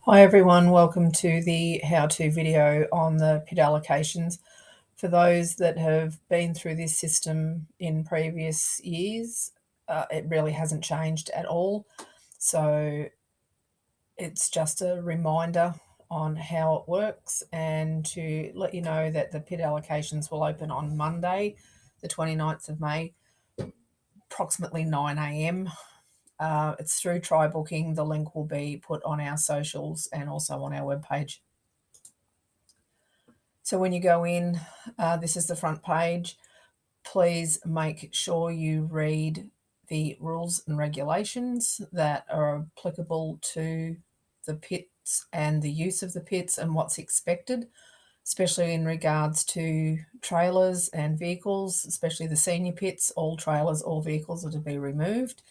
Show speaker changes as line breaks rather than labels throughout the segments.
Hi everyone, welcome to the how-to video on the pit allocations. For those that have been through this system in previous years, it really hasn't changed at all. So it's just a reminder on how it works and to let you know that the pit allocations will open on Monday, the 29th of May, approximately 9 a.m. It's through Try Booking. The link will be put on our socials and also on our webpage. So when you go in, this is the front page. Please make sure you read the rules and regulations that are applicable to the pits and the use of the pits and what's expected, especially in regards to trailers and vehicles, especially the senior pits. All trailers, all vehicles are to be removed.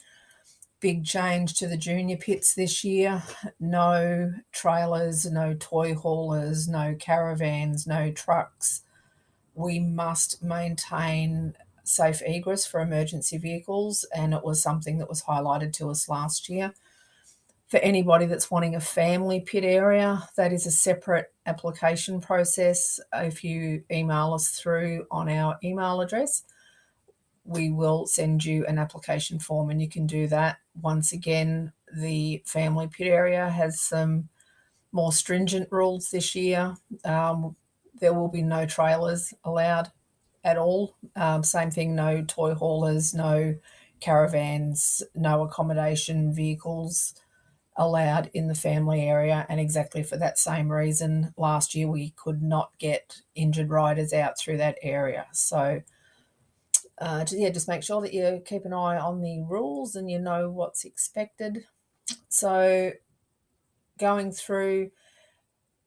Big change to the junior pits this year. No trailers, no toy haulers, no caravans, no trucks. We must maintain safe egress for emergency vehicles, and it was something that was highlighted to us last year. For anybody that's wanting a family pit area, that is a separate application process. If you email us through on our email address, we will send you an application form and you can do that. Once again, the family pit area has some more stringent rules this year. There will be no trailers allowed at all. Same thing, no toy haulers, no caravans, no accommodation vehicles allowed in the family area. And exactly for that same reason, last year we could not get injured riders out through that area. So just make sure that you keep an eye on the rules and you know what's expected. So going through,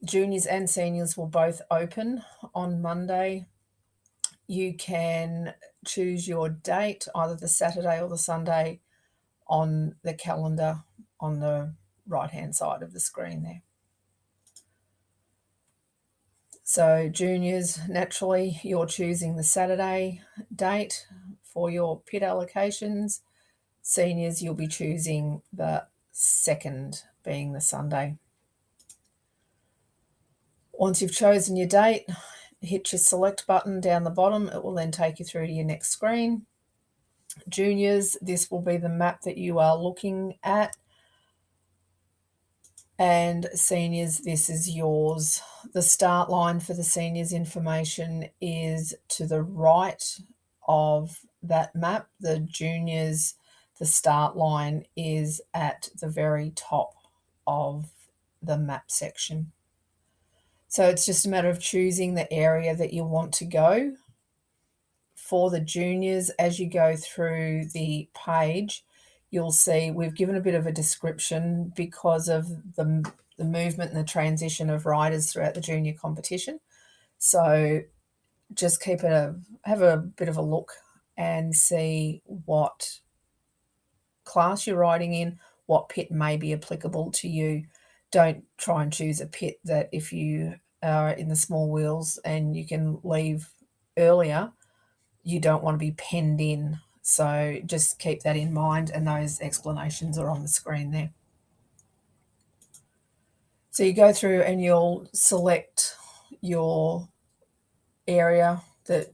juniors and seniors will both open on Monday. You can choose your date, either the Saturday or the Sunday, on the calendar on the right-hand side of the screen there. So juniors, naturally, you're choosing the Saturday date for your pit allocations. Seniors, you'll be choosing the second, being the Sunday. Once you've chosen your date, hit your select button down the bottom. It will then take you through to your next screen. Juniors, this will be the map that you are looking at. And seniors, this is yours. The start line for the seniors information is to the right of that map. The juniors, the start line is at the very top of the map section. So it's just a matter of choosing the area that you want to go. For the juniors, as you go through the page, you'll see we've given a bit of a description because of the movement and the transition of riders throughout the junior competition. So just have a bit of a look and see what class you're riding in, what pit may be applicable to you. Don't try and choose a pit that, if you are in the small wheels and you can leave earlier, you don't want to be penned in. So just keep that in mind, and those explanations are on the screen there. So you go through and you'll select your area that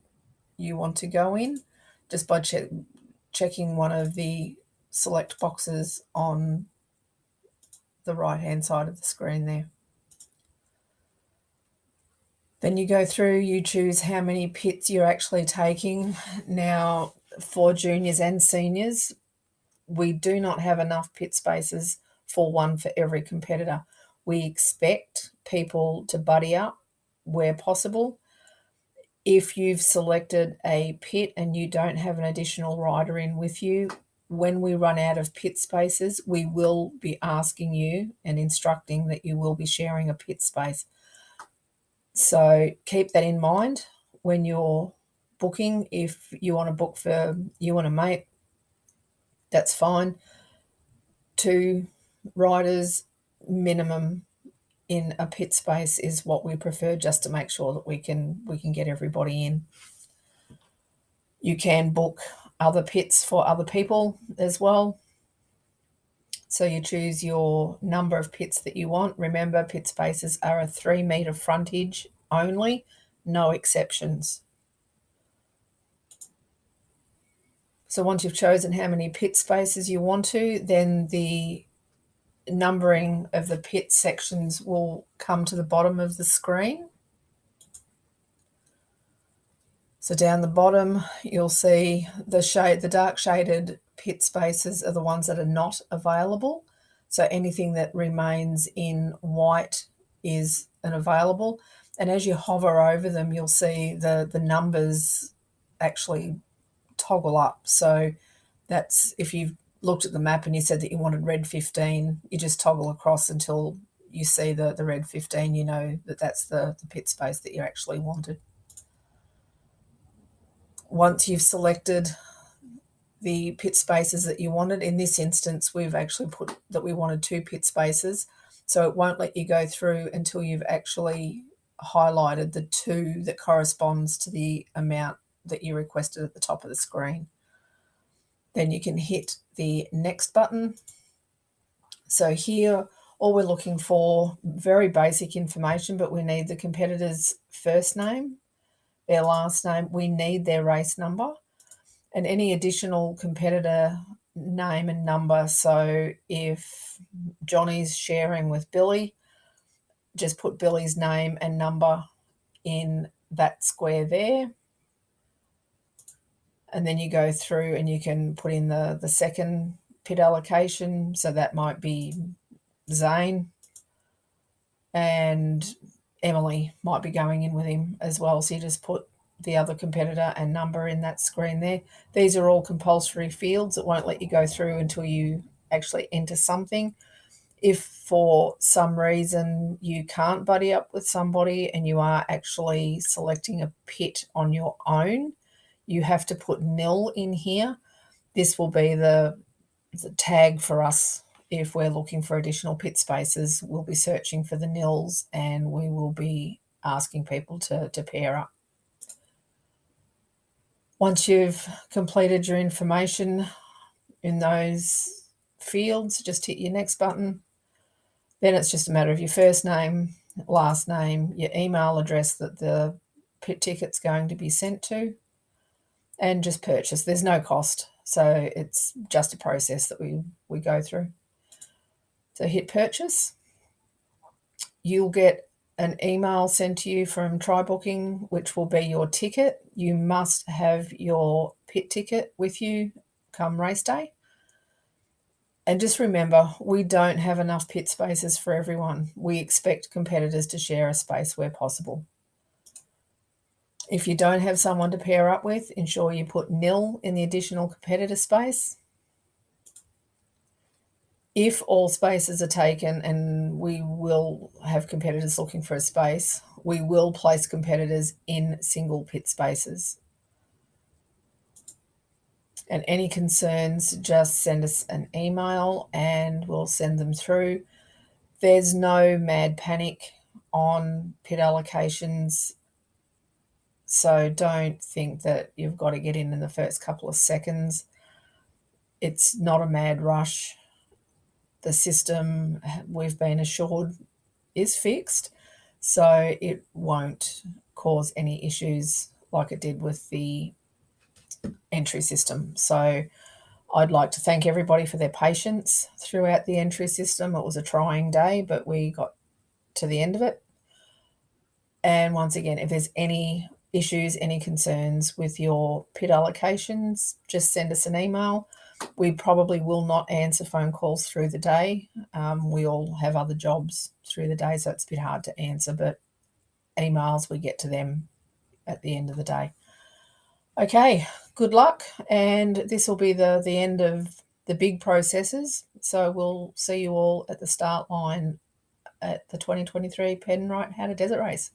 you want to go in just by checking one of the select boxes on the right-hand side of the screen there. Then you go through, you choose how many pits you're actually taking. Now, for juniors and seniors, we do not have enough pit spaces for one for every competitor. We expect people to buddy up where possible. If you've selected a pit and you don't have an additional rider in with you, when we run out of pit spaces, we will be asking you and instructing that you will be sharing a pit space. So keep that in mind when you're booking. If you want to book for you and a mate, that's fine. 2 riders minimum in a pit space is what we prefer, just to make sure that we can get everybody in. You can book other pits for other people as well. So you choose your number of pits that you want. Remember, pit spaces are a 3 metre frontage only, no exceptions. So once you've chosen how many pit spaces you want to, then the numbering of the pit sections will come to the bottom of the screen. So down the bottom, you'll see the dark shaded pit spaces are the ones that are not available. So anything that remains in white is an available. And as you hover over them, you'll see the numbers actually toggle up. So that's if you've looked at the map and you said that you wanted red 15, you just toggle across until you see the red 15, you know that that's the pit space that you actually wanted. Once you've selected the pit spaces that you wanted, in this instance, we've actually put that we wanted 2 pit spaces. So it won't let you go through until you've actually highlighted the 2 that corresponds to the amount that you requested at the top of the screen. Then you can hit the next button. So here, all we're looking for, very basic information, but we need the competitor's first name, their last name, we need their race number, and any additional competitor name and number. So if Johnny's sharing with Billy, just put Billy's name and number in that square there. And then you go through and you can put in the second pit allocation. So that might be Zane, and Emily might be going in with him as well. So you just put the other competitor and number in that screen there. These are all compulsory fields. It won't let you go through until you actually enter something. If for some reason you can't buddy up with somebody and you are actually selecting a pit on your own, you have to put nil in here. This will be the tag for us. If we're looking for additional pit spaces, we'll be searching for the nils and we will be asking people to pair up. Once you've completed your information in those fields, just hit your next button. Then it's just a matter of your first name, last name, your email address that the pit ticket's going to be sent to, and just purchase. There's no cost, so it's just a process that we go through. So hit purchase. You'll get an email sent to you from TryBooking, which will be your ticket. You must have your pit ticket with you come race day. And just remember, we don't have enough pit spaces for everyone. We expect competitors to share a space where possible. If you don't have someone to pair up with, ensure you put nil in the additional competitor space. If all spaces are taken, and we will have competitors looking for a space, we will place competitors in single pit spaces. And any concerns, just send us an email and we'll send them through. There's no mad panic on pit allocations, so don't think that you've got to get in the first couple of seconds. It's not a mad rush. The system, we've been assured, is fixed, so it won't cause any issues like it did with the entry system. So I'd like to thank everybody for their patience throughout the entry system. It was a trying day, but we got to the end of it. And once again, if there's any issues, any concerns with your pit allocations, just send us an email. We probably will not answer phone calls through the day. We all have other jobs through the day, so it's a bit hard to answer, but emails, we get to them at the end of the day. Okay, good luck, and this will be the end of the big processes. So we'll see you all at the start line at the 2023 Penrite Hattah Desert Race.